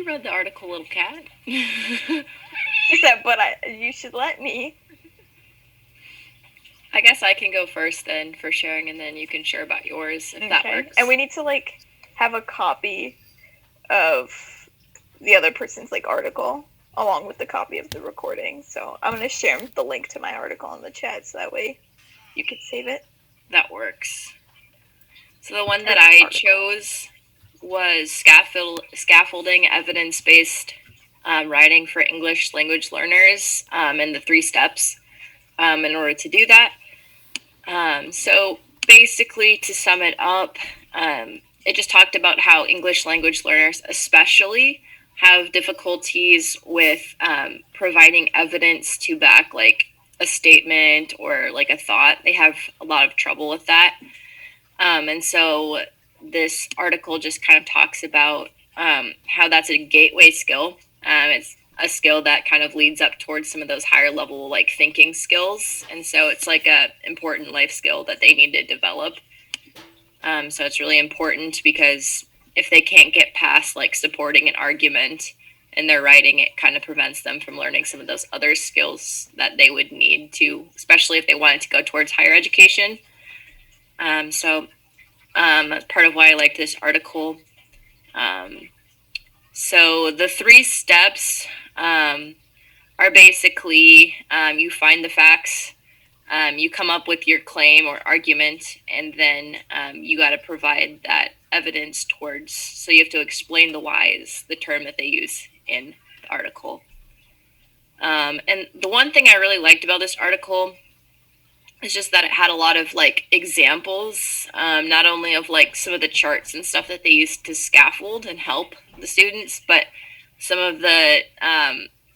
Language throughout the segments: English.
read the article, Little Cat. She said, but you should let me. I guess I can go first then for sharing, and then you can share about yours if that works. And we need to have a copy of the other person's article along with the copy of the recording. So I'm gonna share the link to my article in the chat so that way you can save it. That works. So the one that I chose was scaffolding evidence-based writing for English language learners, and the 3 steps in order to do that. So basically, to sum it up, it just talked about how English language learners especially have difficulties with providing evidence to back a statement or a thought. They have a lot of trouble with that. And so this article just kind of talks about how that's a gateway skill. It's a skill that kind of leads up towards some of those higher level thinking skills. And so it's a important life skill that they need to develop. So it's really important because if they can't get past supporting an argument in their writing, it kind of prevents them from learning some of those other skills that they would need to, especially if they wanted to go towards higher education. So that's part of why I like this article. So the 3 steps are basically you find the facts, you come up with your claim or argument, and then you got to provide that evidence towards. So you have to explain the whys, the term that they use in the article. And the one thing I really liked about this article is just that it had a lot of examples, not only of some of the charts and stuff that they used to scaffold and help the students, but some of the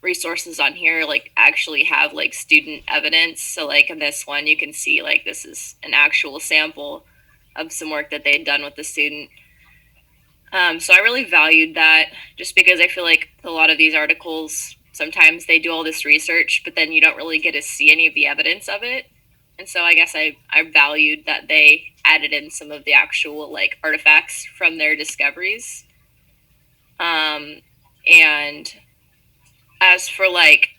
resources on here actually have student evidence. So in this one, you can see this is an actual sample of some work that they had done with the student. So I really valued that, just because I feel a lot of these articles, sometimes they do all this research, but then you don't really get to see any of the evidence of it. And so I guess I valued that they added in some of the actual artifacts from their discoveries. And as for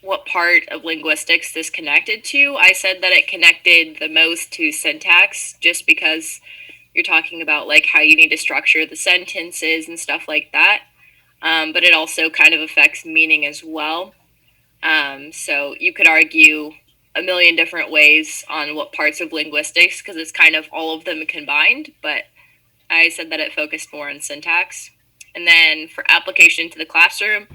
what part of linguistics this connected to, I said that it connected the most to syntax, just because you're talking about how you need to structure the sentences and stuff like that. But it also kind of affects meaning as well. So you could argue a million different ways on what parts of linguistics, because it's kind of all of them combined, but I said that it focused more on syntax. And then for application to the classroom,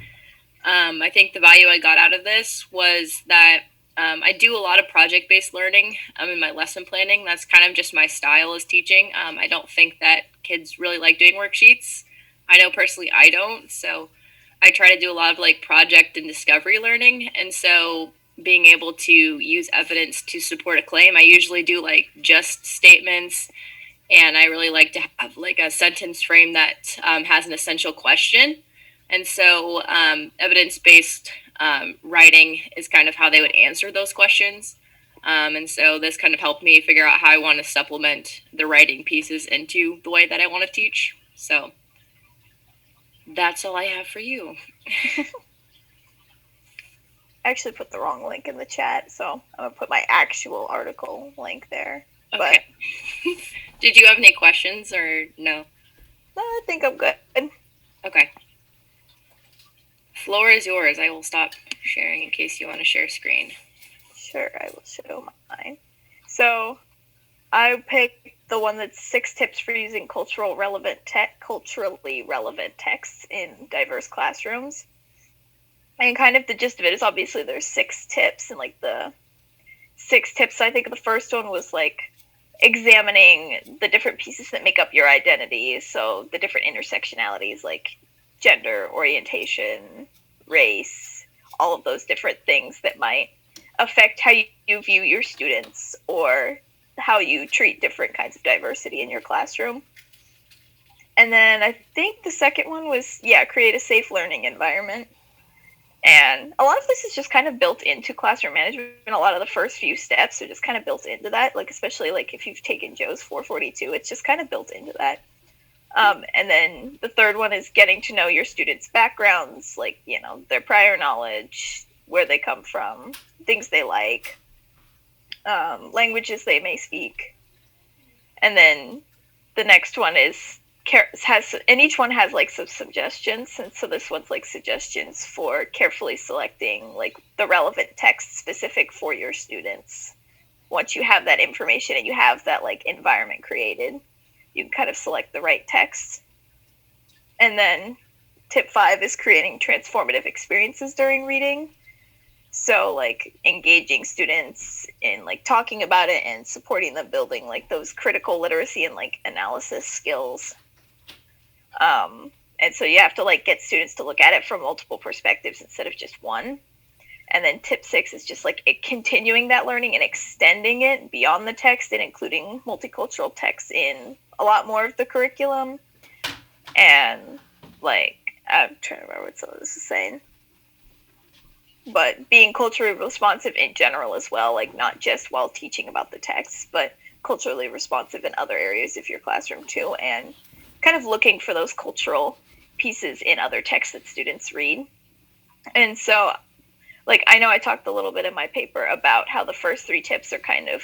I think the value I got out of this was that I do a lot of project-based learning in my lesson planning. That's kind of just my style as teaching. I don't think that kids really like doing worksheets. I know personally I don't, so I try to do a lot of project and discovery learning. And so being able to use evidence to support a claim, I usually do just statements, and I really like to have a sentence frame that has an essential question. And so evidence-based writing is kind of how they would answer those questions. And so this kind of helped me figure out how I want to supplement the writing pieces into the way that I want to teach. So that's all I have for you. I actually put the wrong link in the chat, so I'm going to put my actual article link there. Okay. But did you have any questions or no? No, I think I'm good. Okay. Floor is yours. I will stop sharing in case you want to share screen. Sure, I will show mine. So I picked the one that's 6 tips for using culturally relevant texts in diverse classrooms. And kind of the gist of it is obviously there's 6 tips, and the 6 tips, I think the first one was examining the different pieces that make up your identity. So the different intersectionalities gender, orientation, race, all of those different things that might affect how you view your students or how you treat different kinds of diversity in your classroom. And then I think the second one was, create a safe learning environment. And a lot of this is just kind of built into classroom management. A lot of the first few steps are just kind of built into that, especially if you've taken Joe's 442, it's just kind of built into that. And then the third one is getting to know your students' backgrounds, like, you know, their prior knowledge, where they come from, things they like, languages they may speak. And then the next one is and each one has like some suggestions, and so this one's like suggestions for carefully selecting like the relevant text specific for your students. Once you have that information and you have that like environment created, you can kind of select the right text. And then tip 5 is creating transformative experiences during reading. So like engaging students in like talking about it and supporting them building like those critical literacy and like analysis skills. And so you have to like get students to look at it from multiple perspectives instead of just one. And then tip 6 is just like continuing that learning and extending it beyond the text and including multicultural texts in a lot more of the curriculum. And like, I'm trying to remember what some of this is saying. But being culturally responsive in general as well, like not just while teaching about the text, but culturally responsive in other areas of your classroom too, and kind of looking for those cultural pieces in other texts that students read. And so, like, I know I talked a little bit in my paper about how the first 3 tips are kind of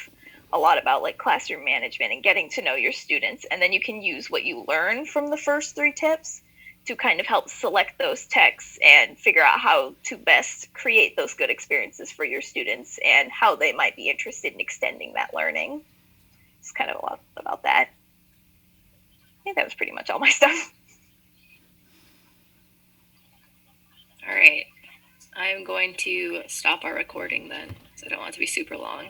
a lot about like classroom management and getting to know your students, and then you can use what you learn from the first 3 tips to kind of help select those texts and figure out how to best create those good experiences for your students and how they might be interested in extending that learning. It's kind of a lot about that. I think that was pretty much all my stuff. All right. I'm going to stop our recording then, because I don't want it to be super long.